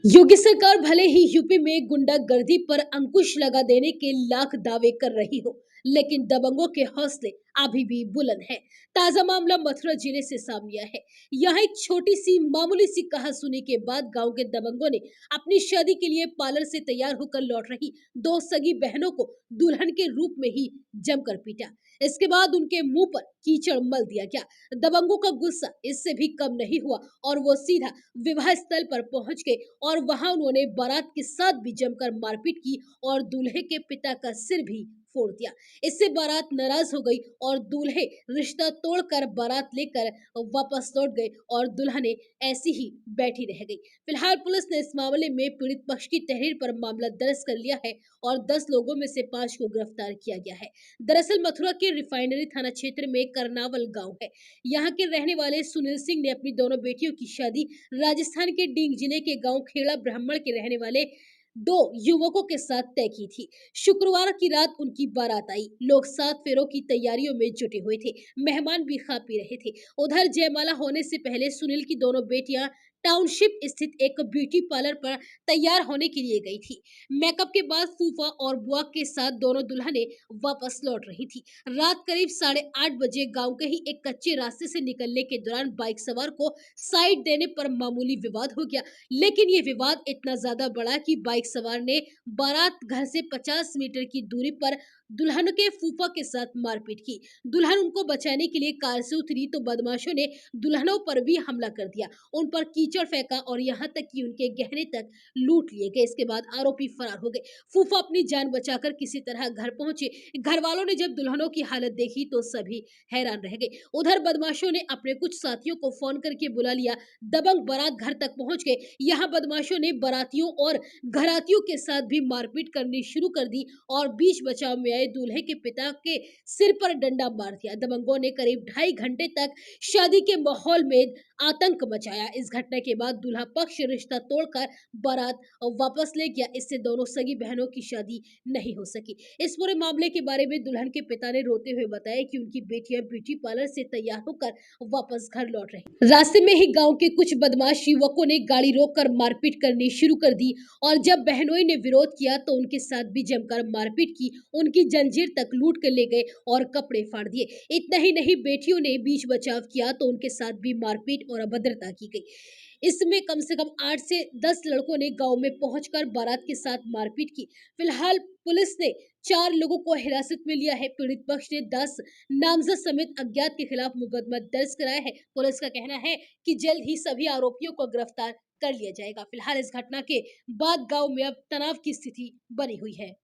योगी सरकार भले ही यूपी में गुंडागर्दी पर अंकुश लगा देने के लाख दावे कर रही हो, लेकिन दबंगों के हौसले अभी भी बुलंद हैं। ताजा मामला मथुरा जिले से सामने आया है। यहाँ एक छोटी सी मामूली सी कहासुनी के बाद गांव के दबंगों ने अपनी शादी के लिए पार्लर से तैयार होकर लौट रही दो सगी बहनों को दुल्हन के रूप में ही जमकर पीटा। इसके बाद उनके मुंह पर कीचड़ मल दिया गया। दबंगों का गुस्सा इससे भी कम नहीं हुआ और वो सीधा विवाह स्थल पर पहुंच गए और वहां उन्होंने बारात के साथ भी जमकर मारपीट की और दूल्हे के पिता का सिर भी फोड़ दिया। इससे बारात नाराज हो गई और दूल्हे रिश्ता तोड़कर बारात लेकर वापस लौट गए और दुल्हने ऐसी ही बैठी रह गई। फिलहाल पुलिस ने इस मामले में पीड़ित पक्ष की तहरीर पर मामला दर्ज कर लिया है और 10 लोगों में से 5 को गिरफ्तार किया गया है। दरअसल मथुरा के रिफाइनरी थाना क्षेत्र में करनावल गांव है। यहाँ के रहने वाले सुनील सिंह ने अपनी दोनों बेटियों की शादी राजस्थान के डींग जिले के गांव खेड़ा ब्राह्मण के रहने वाले दो युवकों के साथ तय की थी। शुक्रवार की रात उनकी बारात आई। लोग 7 फेरों की तैयारियों में जुटे हुए थे। मेहमान भी खा पी रहे थे। उधर जयमाला होने से पहले सुनील की दोनों बेटियां टाउनशिप स्थित एक ब्यूटी पार्लर पर तैयार होने के लिए गई थी। मेकअप के बाद फूफा और बुआ के साथ दोनों दुल्हने वापस लौट रही थी। रात करीब 8:30 बजे गांव के ही एक कच्चे रास्ते से निकलने के दौरान बाइक सवार को साइड देने पर मामूली विवाद हो गया, लेकिन ये विवाद इतना ज्यादा बढ़ा कि बाइक सवार ने बारात घर से 50 मीटर की दूरी पर दुल्हन के फूफा के साथ मारपीट की। दुल्हन उनको बचाने के लिए कार से उतरी तो बदमाशों ने दुल्हनों पर भी हमला कर दिया, उन पर कीचड़ फेंका और यहाँ तक कि उनके गहने तक लूट लिए गए। इसके बाद आरोपी फरार हो गए। फूफा अपनी जान बचाकर किसी तरह घर पहुंचे। घर वालों ने जब दुल्हनों की हालत देखी तो सभी हैरान रह गए। उधर बदमाशों ने अपने कुछ साथियों को फोन करके बुला लिया। दबंग बारात घर तक पहुंच गए। यहाँ बदमाशों ने बारातियों और घरातियों के साथ भी मारपीट करनी शुरू कर दी और बीच बचाव में आए दूल्हे के पिता के सिर पर डंडा मार दिया। दबंगों ने करीब 2.5 घंटे तक शादी के माहौल में आतंक मचाया। इस घटना के बाद दूल्हा पक्ष रिश्ता तोड़कर बारात वापस ले गया। इससे दोनों सगी बहनों की शादी नहीं हो सकी। इस पूरे मामले के बारे में दुल्हन के पिता ने रोते हुए बताया कि उनकी बेटियां ब्यूटी पार्लर से तैयार होकर वापस घर लौट रही। रास्ते में ही गांव के कुछ बदमाश युवकों ने गाड़ी रोककर मारपीट करनी शुरू कर दी और जब बहनोई ने विरोध किया तो उनके साथ भी जमकर मारपीट की। उनकी जंजीर तक लूट कर ले गए और कपड़े फाड़ दिए। इतना ही नहीं, बेटियों ने बीच बचाव किया तो उनके साथ भी मारपीट और अभद्रता की गई। इसमें कम से कम 8 से 10 लड़कों ने गांव में पहुंचकर बारात के साथ मारपीट की। फिलहाल पुलिस ने 4 लोगों को हिरासत में लिया है। पीड़ित पक्ष ने 10 नामजद समेत अज्ञात के खिलाफ मुकदमा दर्ज कराया है। पुलिस का कहना है कि जल्द ही सभी आरोपियों को गिरफ्तार कर लिया जाएगा। फिलहाल इस घटना के बाद गांव में अब तनाव की स्थिति बनी हुई है।